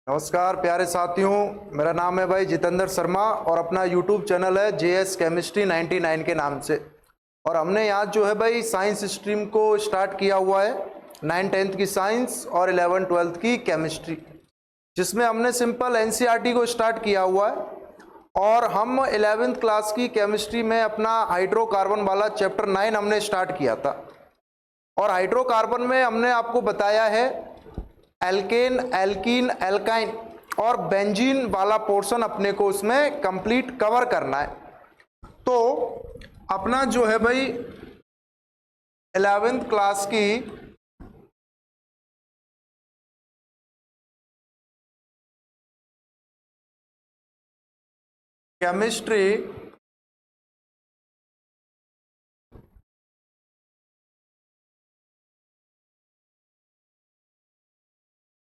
नमस्कार प्यारे साथियों, मेरा नाम है भाई जितेंद्र शर्मा और अपना यूट्यूब चैनल है JS केमिस्ट्री 99 के नाम से। और हमने यहाँ जो है भाई साइंस स्ट्रीम को स्टार्ट किया हुआ है, 9th-10th की साइंस और 11th-12th की केमिस्ट्री, जिसमें हमने सिंपल NCERT को स्टार्ट किया हुआ है। और हम 11th क्लास की केमिस्ट्री में अपना हाइड्रोकार्बन वाला चैप्टर 9 हमने स्टार्ट किया था। और हाइड्रोकार्बन में हमने आपको बताया है एल्केन, एल्कीन, एल्काइन और बेंजीन वाला पोर्शन अपने को उसमें कंप्लीट कवर करना है। तो अपना जो है भाई 11th क्लास की केमिस्ट्री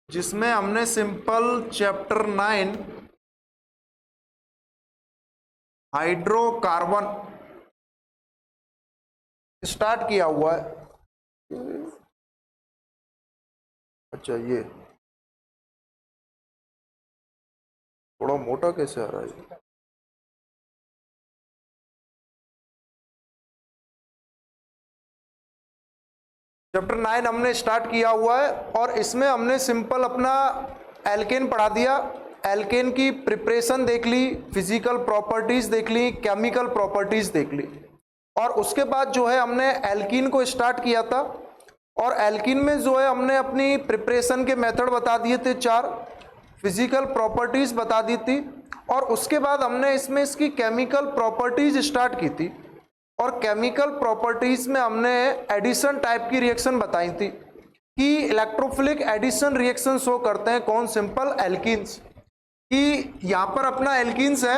जिसमें हमने सिंपल चैप्टर 9 हाइड्रोकार्बन स्टार्ट किया हुआ है। अच्छा, ये थोड़ा मोटा कैसे आ रहा है? चैप्टर 9 हमने स्टार्ट किया हुआ है और इसमें हमने सिंपल अपना एल्केन पढ़ा दिया। एल्केन की प्रिपरेशन देख ली, फिजिकल प्रॉपर्टीज देख ली, केमिकल प्रॉपर्टीज देख ली। और उसके बाद जो है हमने एल्कीन को स्टार्ट किया था और एल्कीन में जो है हमने अपनी प्रिपरेशन के मेथड बता दिए थे 4, फिजिकल प्रॉपर्टीज बता दी थी। और उसके बाद हमने इसमें इसकी केमिकल प्रॉपर्टीज स्टार्ट की थी। और केमिकल प्रॉपर्टीज में हमने एडिशन टाइप की रिएक्शन बताई थी कि इलेक्ट्रोफिलिक एडिशन रिएक्शन शो करते हैं कौन, सिंपल एल्कीन्स। कि यहां पर अपना एल्कीन्स है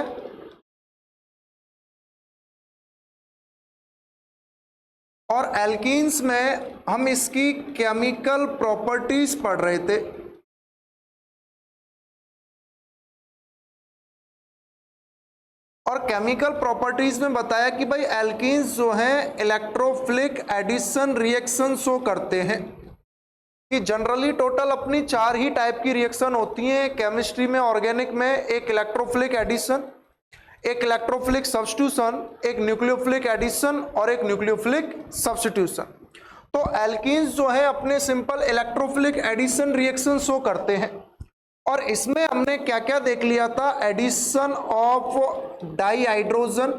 और एल्कीन्स में हम इसकी केमिकल प्रॉपर्टीज पढ़ रहे थे। और केमिकल प्रॉपर्टीज में बताया कि भाई एल्कीन्स जो हैं इलेक्ट्रोफिलिक एडिशन रिएक्शन शो करते हैं। कि जनरली टोटल अपनी 4 ही टाइप की रिएक्शन होती हैं केमिस्ट्री में, ऑर्गेनिक में। एक इलेक्ट्रोफिलिक एडिशन, एक इलेक्ट्रोफिलिक सब्स्टिट्यूशन, एक न्यूक्लियोफिलिक एडिशन और एक न्यूक्लियोफिलिक सब्स्टिट्यूशन। तो एल्कीन्स जो है अपने simple electrophilic addition reaction show करते हैं। और इसमें हमने क्या क्या देख लिया था? एडिशन ऑफ डाईहाइड्रोजन,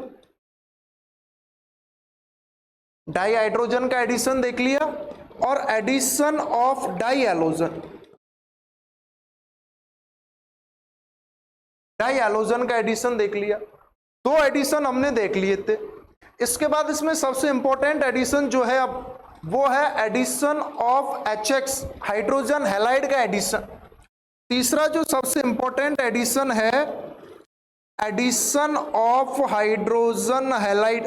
डाईहाइड्रोजन का एडिशन देख लिया, और एडिशन ऑफ डाईहैलोजन, डाईहैलोजन का एडिशन देख लिया। 2 एडिशन हमने देख लिए थे। इसके बाद इसमें सबसे इंपॉर्टेंट एडिशन जो है अब वो है addition of HX, hydrogen halide का एडिशन। तीसरा जो सबसे इंपॉर्टेंट एडिशन है addition of hydrogen halide.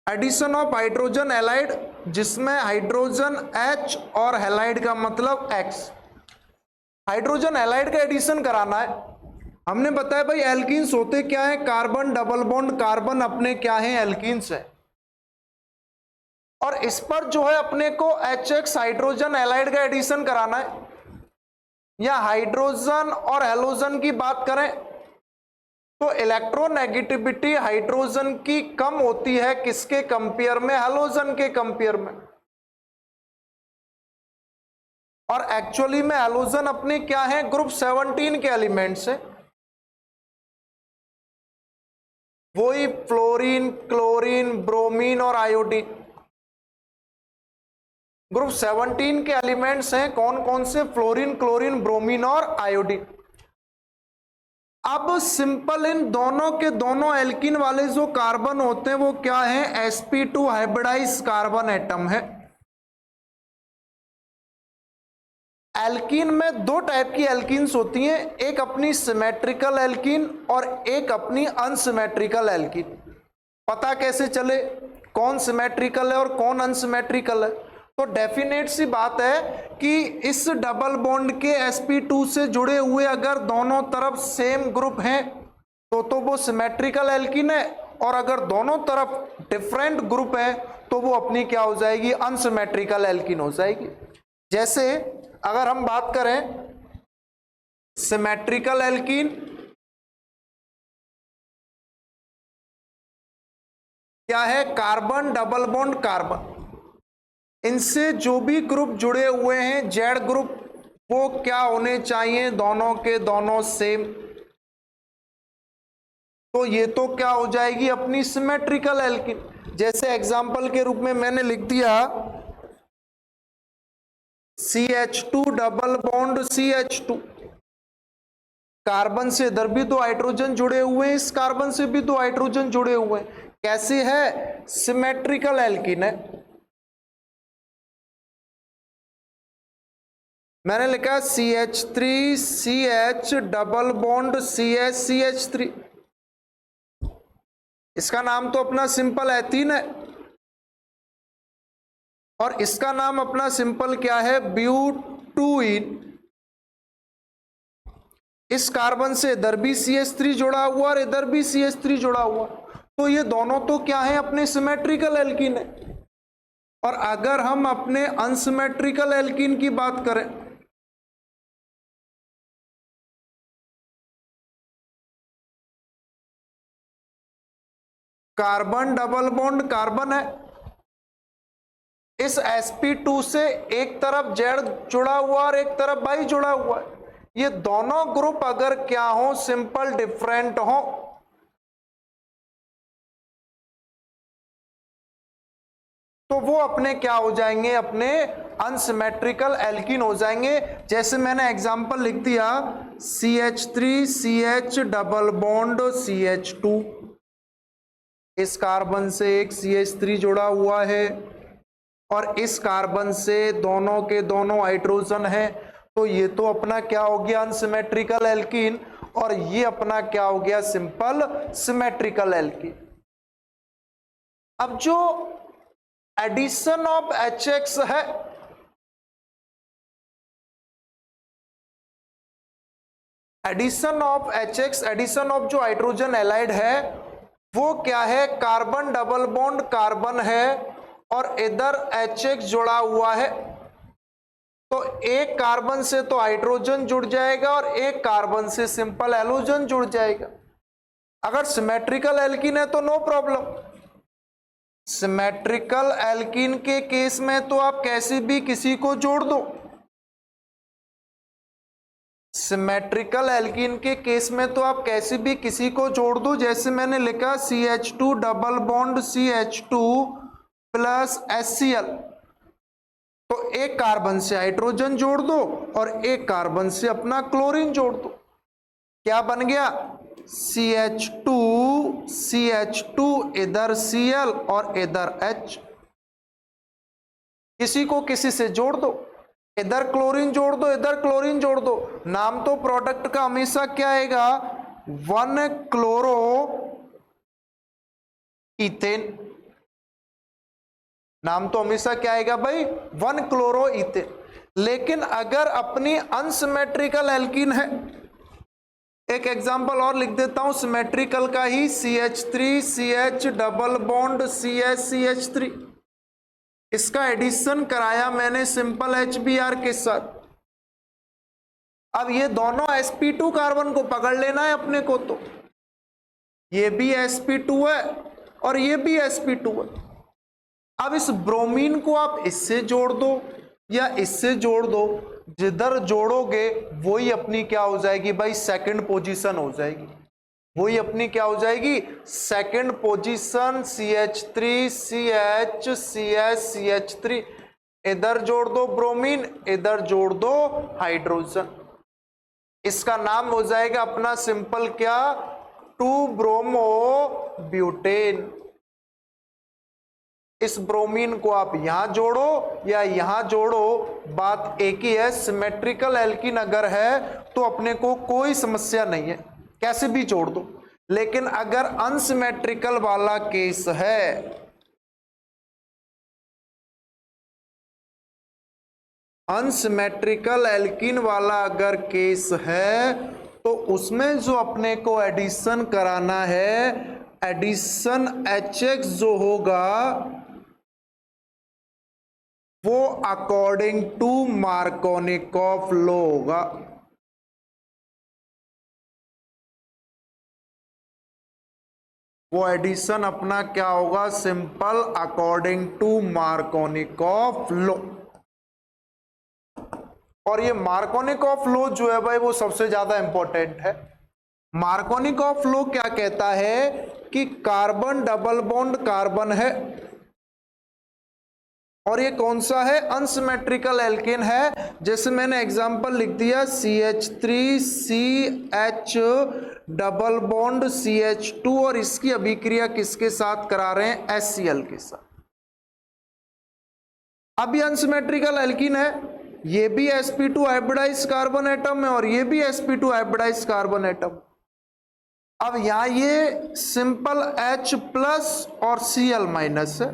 Addition of hydrogen halide जिसमें हाइड्रोजन H और हैलाइड का मतलब X। हाइड्रोजन हैलाइड का एडिशन कराना है। हमने बताया भाई एल्कीन्स होते क्या है? कार्बन डबल बॉन्ड कार्बन अपने क्या है? एल्कीन्स है। और इस पर जो है अपने को HX हाइड्रोजन हैलाइड का एडिशन कराना है। या हाइड्रोजन और हैलोजन की बात करें तो इलेक्ट्रोनेगेटिविटी हाइड्रोजन की कम होती है किसके कंपेयर में? हैलोजन के कंपेयर में। और एक्चुअली में हैलोजन अपने क्या है? ग्रुप 17 के एलिमेंट्स है। वही फ्लोरीन, क्लोरीन, ब्रोमीन और आयोडीन ग्रुप 17 के एलिमेंट्स हैं। कौन कौन से? फ्लोरीन, क्लोरीन, ब्रोमीन और आयोडीन। अब सिंपल इन दोनों के दोनों एल्कीन वाले जो कार्बन होते हैं वो क्या है? sp2 हाइब्रिडाइज कार्बन एटम है। एल्कीन में 2 टाइप की एल्कीन्स होती हैं, एक अपनी सिमेट्रिकल एल्कीन और एक अपनी अनसिमेट्रिकल एल्कीन। पता कैसे चले कौन सिमेट्रिकल है और कौन अनसिमेट्रिकल है? तो डेफिनेट सी बात है कि इस डबल बॉन्ड के sp2 से जुड़े हुए अगर दोनों तरफ सेम ग्रुप हैं तो वो सिमेट्रिकल एल्कीन है। और अगर दोनों तरफ डिफरेंट ग्रुप है तो वो अपनी क्या हो जाएगी, अनसिमेट्रिकल एल्कीन हो जाएगी। जैसे अगर हम बात करें सिमेट्रिकल एल्कीन, क्या है, कार्बन डबल बॉन्ड कार्बन, इनसे जो भी ग्रुप जुड़े हुए हैं जेड ग्रुप, वो क्या होने चाहिए, दोनों के दोनों सेम। तो ये तो क्या हो जाएगी अपनी सिमेट्रिकल एल्कीन। जैसे एग्जांपल के रूप में मैंने लिख दिया CH2 double bond CH2, carbon से इधर भी 2 हाइड्रोजन जुड़े हुए हैं, इस कार्बन से भी 2 हाइड्रोजन जुड़े हुए हैं, कैसे है, सिमेट्रिकल एल्कीन है। मैंने लिखा CH3 CH double bond CH CH3, इसका नाम तो अपना सिंपल एथीन है और इसका नाम अपना सिंपल क्या है, ब्यूटूइन। इस कार्बन से इधर भी CH3 जुड़ा हुआ और इधर भी CH3 जुड़ा हुआ, तो ये दोनों तो क्या है, अपने सिमेट्रिकल एल्कीन है। और अगर हम अपने अनसिमेट्रिकल एल्कीन की बात करें, कार्बन डबल बॉन्ड कार्बन है, इस sp2 से एक तरफ जेड जुड़ा हुआ और एक तरफ बाई जुड़ा हुआ है, ये दोनों ग्रुप अगर क्या हो, सिंपल डिफरेंट हो, तो वो अपने क्या हो जाएंगे, अपने अनसिमेट्रिकल एल्कीन हो जाएंगे। जैसे मैंने एग्जांपल लिख दिया CH3 CH double bond CH2, इस कार्बन से एक CH3 जुड़ा हुआ है और इस कार्बन से दोनों के दोनों हाइड्रोजन है, तो ये तो अपना क्या हो गया, अनसिमेट्रिकल एल्कीन, और ये अपना क्या हो गया, सिंपल सिमेट्रिकल एल्कीन। अब जो एडिशन ऑफ HX है, addition of HX, addition of जो हाइड्रोजन एलाइड है, वो क्या है, कार्बन डबल बॉन्ड कार्बन है और इधर HX जुड़ा हुआ है, तो एक कार्बन से तो हाइड्रोजन जुड़ जाएगा और एक कार्बन से सिंपल हैलोजन जुड़ जाएगा। अगर सिमेट्रिकल एल्कीन है तो नो प्रॉब्लम। सिमेट्रिकल एल्कीन के केस में तो आप कैसे भी किसी को जोड़ दो, सिमेट्रिकल एल्कीन के केस में तो आप कैसे भी किसी को जोड़ दो। जैसे मैंने लिखा CH2 double bond CH2 plus HCl, तो एक कार्बन से हाइड्रोजन जोड़ दो और एक कार्बन से अपना क्लोरीन जोड़ दो, क्या बन गया, CH2 CH2, इधर Cl और इधर H, किसी को किसी से जोड़ दो, इधर क्लोरीन जोड़ दो इधर क्लोरीन जोड़ दो, नाम तो प्रोडक्ट का हमेशा क्या आएगा, 1 क्लोरो इथेन, नाम तो हमेशा क्या आएगा भाई, 1 क्लोरो इथेन। लेकिन अगर अपनी अनसिमेट्रिकल एल्कीन है, एक एग्जांपल और लिख देता हूं सिमेट्रिकल का ही, CH3 CH double bond CH CH3, इसका एडिशन कराया मैंने सिंपल HBr के साथ। अब ये दोनों sp2 कार्बन को पकड़ लेना है अपने को, तो ये भी sp2 है और ये भी sp2 है। अब इस ब्रोमीन को आप इससे जोड़ दो या इससे जोड़ दो, जिधर जोड़ोगे वही अपनी क्या हो जाएगी भाई, सेकंड पोजीशन हो जाएगी, वही अपनी क्या हो जाएगी, second position. CH3 CH CH CH3, इधर जोड़ दो ब्रोमीन इधर जोड़ दो हाइड्रोजन, इसका नाम हो जाएगा अपना सिंपल क्या, 2 ब्रोमो ब्यूटेन। इस ब्रोमीन को आप यहां जोड़ो या यहां जोड़ो, बात एक ही है, सिमेट्रिकल एल्कीन अगर है तो अपने को कोई समस्या नहीं है, कैसे भी जोड़ दो। लेकिन अगर अनसिमेट्रिकल वाला केस है, अनसिमेट्रिकल एल्कीन वाला अगर केस है, तो उसमें जो अपने को एडिशन कराना है एडिशन HX जो होगा वो अकॉर्डिंग टू मार्कोनिकॉफ लॉ होगा। वो एडिशन अपना क्या होगा, simple according to Markovnikov law. और ये मार्कोनिकॉफ लॉ जो है भाई वो सबसे ज्यादा इंपॉर्टेंट है। मार्कोनिकॉफ लॉ क्या कहता है कि कार्बन डबल बॉन्ड कार्बन है और ये कौन सा है, अनसिमेट्रिकल एल्केन है। जैसे मैंने एग्जांपल लिख दिया CH3CH डबल बॉन्ड CH2 और इसकी अभिक्रिया किसके साथ करा रहे हैं, HCl के साथ। अब ये अनसिमेट्रिकल एल्कीन है, ये भी sp2 हाइब्रिडाइज कार्बन एटम है और ये भी sp2 हाइब्रिडाइज कार्बन एटम। अब यहां ये सिंपल H प्लस और Cl माइनस है,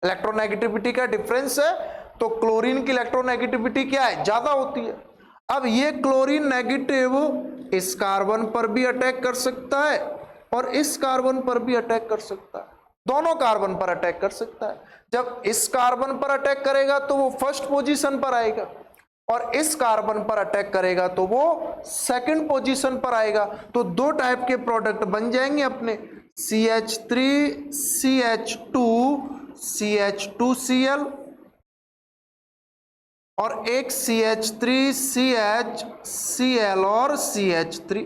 इलेक्ट्रोनेगेटिविटी का डिफरेंस है, तो क्लोरीन की इलेक्ट्रोनेगेटिविटी क्या है, ज्यादा होती है। अब ये क्लोरीन नेगेटिव इस कार्बन पर भी अटैक कर सकता है और इस कार्बन पर भी अटैक कर सकता है, दोनों कार्बन पर अटैक कर सकता है। जब इस कार्बन पर अटैक करेगा तो वो फर्स्ट पोजीशन पर आएगा और इस कार्बन पर अटैक करेगा तो वो सेकंड पोजीशन पर आएगा। तो दो टाइप के प्रोडक्ट बन जाएंगे अपने, CH3CH2CH2Cl और एक CH3CHCl और CH3।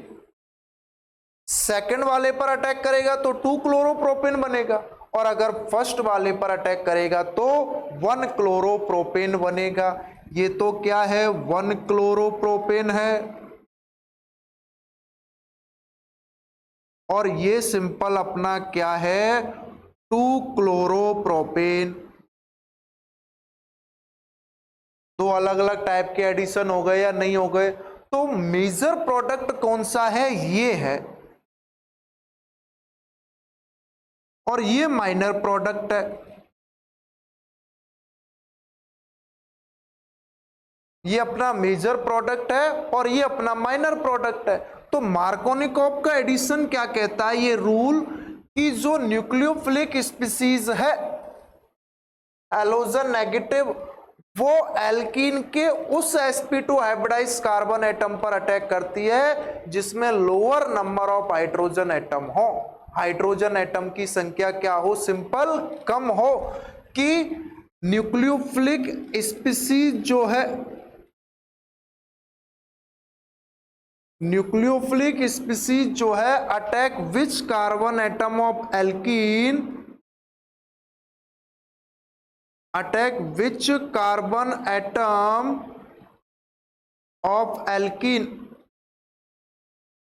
सेकंड वाले पर अटैक करेगा तो 2 क्लोरोप्रोपेन बनेगा और अगर फर्स्ट वाले पर अटैक करेगा तो 1 क्लोरोप्रोपेन बनेगा। ये तो क्या है, 1 क्लोरोप्रोपेन है और ये सिंपल अपना क्या है, 2 क्लोरोप्रोपेन। दो अलग अलग टाइप के एडिशन हो गए या नहीं हो गए। तो मेजर प्रोडक्ट कौन सा है, ये है और ये माइनर प्रोडक्ट है। ये अपना मेजर प्रोडक्ट है और ये अपना माइनर प्रोडक्ट है। तो मार्कोनिकॉफ का एडिशन क्या कहता है, ये रूल, कि जो न्यूक्लियोफिलिक स्पीसीज है एलोजन नेगेटिव, वो एल्कीन के उस sp2 हाइब्रिडाइज कार्बन एटम पर अटैक करती है जिसमें lower number of hydrogen atom हो, हाइड्रोजन एटम की संख्या क्या हो, सिंपल कम हो। कि न्यूक्लियोफिलिक स्पीसीज जो है, न्यूक्लियोफिलिक स्पीसीज जो है attack which carbon atom of alkene, attack which carbon atom of alkene,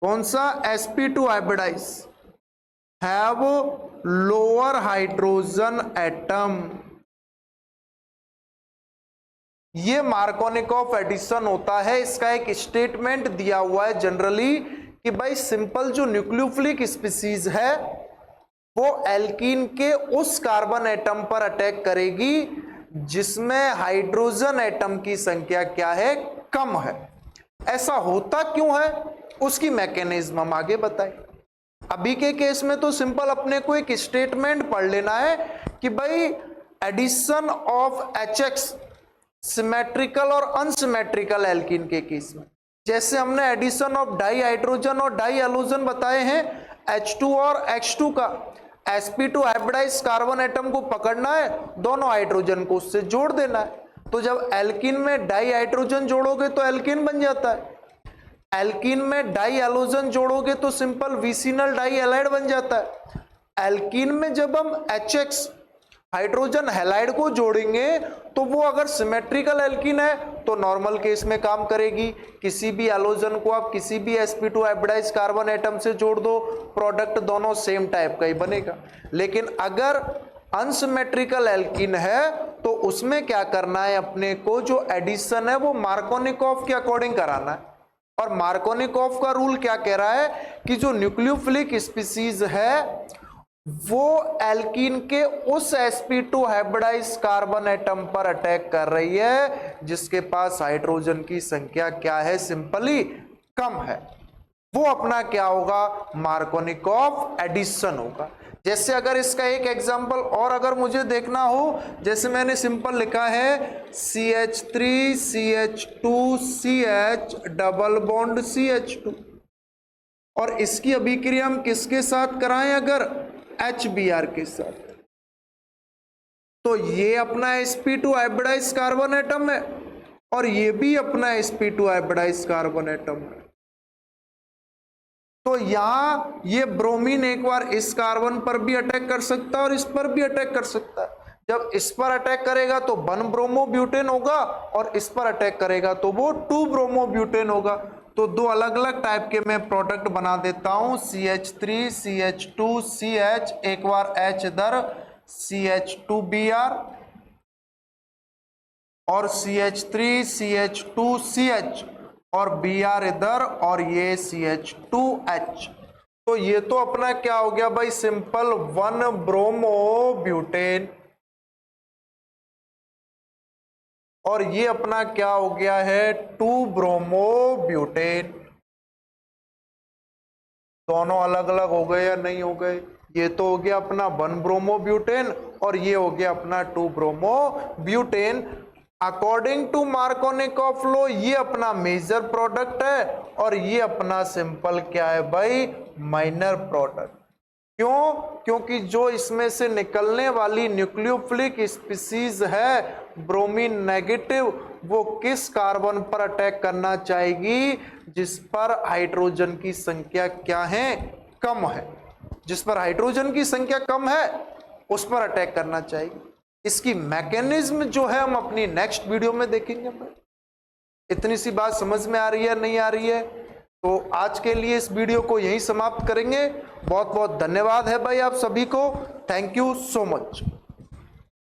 कौन सा, sp2 hybridize, have lower hydrogen atom. ये मार्कोनिकॉफ एडिशन होता है। इसका एक स्टेटमेंट दिया हुआ है जनरली कि भाई सिंपल जो न्यूक्लियोफिलिक स्पीसीज है वो एल्कीन के उस कार्बन एटम पर अटैक करेगी जिसमें हाइड्रोजन एटम की संख्या क्या है, कम है। ऐसा होता क्यों है, उसकी मैकेनिज्म हम आगे बताएं। अभी के केस में तो सिंपल अपने को एक स्टेटमेंट पढ़ लेना है कि भाई एडिशन ऑफ HX सिमेट्रिकल और अनसिमेट्रिकल एल्कीन के केस में, जैसे हमने एडिशन ऑफ डाई हाइड्रोजन और डाई एलोजन बताए हैं, H2 और X2 का, sp2 हाइब्रिडाइज कार्बन एटम को पकड़ना है, दोनों हाइड्रोजन को उससे जोड़ देना है। तो जब एल्कीन में डाई हाइड्रोजन जोड़ोगे तो एल्कीन बन जाता है, एल्कीन में डाई एलोजन जोड़ोगे तो सिंपल विसिनल डाई हैलाइड बन जाता है। एल्कीन में जब हम HX हाइड्रोजन हैलाइड को जोड़ेंगे तो वो अगर सिमेट्रिकल एल्कीन है तो नॉर्मल केस में काम करेगी, किसी भी एलोजन को आप किसी भी sp2 हाइब्रिडाइज कार्बन एटम से जोड़ दो, प्रोडक्ट दोनों सेम टाइप का ही बनेगा। लेकिन अगर अनसिमेट्रिकल एल्कीन है तो उसमें क्या करना है, अपने को जो एडिशन है वो मार्कोनिकॉफ के अकॉर्डिंग कराना है। और मार्कोनिकॉफ का रूल क्या कह रहा है कि जो न्यूक्लियोफिलिक स्पीसीज है वो एल्कीन के उस sp2 हाइब्रिडाइज कार्बन एटम पर अटैक कर रही है जिसके पास हाइड्रोजन की संख्या क्या है, सिंपली कम है। वो अपना क्या होगा, मार्कोनिकॉफ एडिशन होगा। जैसे अगर इसका एक एग्जांपल और अगर मुझे देखना हो, जैसे मैंने सिंपल लिखा है CH3CH2CH डबल बॉन्ड CH2, और इसकी अभिक्रिया हम किसके साथ कराएं, अगर HBr के साथ, तो ये अपना sp2 हाइब्रिडाइज कार्बन एटम है और ये भी अपना sp2 हाइब्रिडाइज कार्बन एटम है। तो यहां ये ब्रोमीन एक बार इस कार्बन पर भी अटैक कर सकता है और इस पर भी अटैक कर सकता है। जब इस पर अटैक करेगा तो 1 ब्रोमोब्यूटेन होगा और इस पर अटैक करेगा तो वो 2 ब्रोमोब्यूटेन होगा। तो दो अलग अलग टाइप के मैं प्रोडक्ट बना देता हूं, CH3CH2CH, एक बार H इधर CH2Br और CH3CH2CH और Br इधर और ये CH2H। तो ये तो अपना क्या हो गया भाई, सिंपल 1 ब्रोमोब्यूटेन, और ये अपना क्या हो गया है 2 ब्रोमोब्यूटेन। दोनों अलग अलग हो गए या नहीं हो गए, ये तो हो गया अपना 1 ब्रोमोब्यूटेन और ये हो गया अपना 2 bromobutane. According to Markovnikov law ये अपना मेजर प्रोडक्ट है और ये अपना सिंपल क्या है भाई, माइनर प्रोडक्ट। क्यों? क्योंकि जो इसमें से निकलने वाली न्यूक्लियोफिलिक स्पीसीज है ब्रोमीन नेगेटिव, वो किस कार्बन पर अटैक करना चाहेगी, जिस पर हाइड्रोजन की संख्या क्या है, कम है। जिस पर हाइड्रोजन की संख्या कम है उस पर अटैक करना चाहिए। इसकी मैकेनिज्म जो है हम अपनी नेक्स्ट वीडियो में देखेंगे। इतनी सी बात समझ में आ रही है, नहीं आ रही है? तो आज के लिए इस वीडियो को यहीं समाप्त करेंगे। बहुत बहुत धन्यवाद है भाई आप सभी को। Thank you so much.